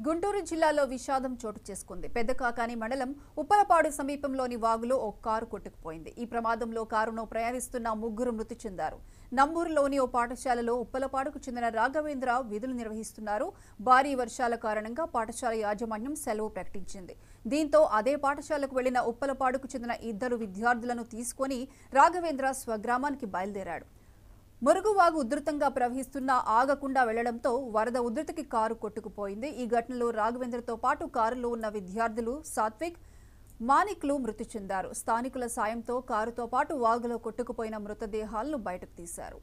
గుంటూరు జిల్లాలో విషాదం చోటు చేసుకుంది. పెద్దకాకాని మండలం ఉప్పలపాడు సమీపంలోని వాగులో ఓ కారు కొట్టుకుపోయింది. ఈ ప్రమాదంలో కారును ప్రయాణిస్తున్న ముగ్గురు మృతి చెందారు. నంబూరులోని ఓ పాఠశాలలో ఉప్పలపాడుకు చెందిన రాఘవేంద్ర విధులు నిర్వహిస్తున్నారు. భారీ వర్షాల కారణంగా పాఠశాల యాజమాన్యం సెలవు ప్రకటించింది. దీంతో అదే పాఠశాలకు వెళ్లిన ఉప్పలపాడుకు చెందిన ఇద్దరు విద్యార్థులను తీసుకుని రాఘవేంద్ర స్వగ్రామానికి బయలుదేరాడు. మురుగువాగు ఉధృతంగా ప్రవహిస్తున్నా ఆగకుండా వెళ్లడంతో వరద ఉధృతికి కారు కొట్టుకుపోయింది. ఈ ఘటనలో రాఘవేంద్రతో పాటు కారులో ఉన్న విద్యార్థులు సాత్విక్, మాణిక్లు మృతి చెందారు. స్థానికుల సాయంతో కారుతో పాటు వాగులో కొట్టుకుపోయిన మృతదేహాలను బయటకు తీశారు.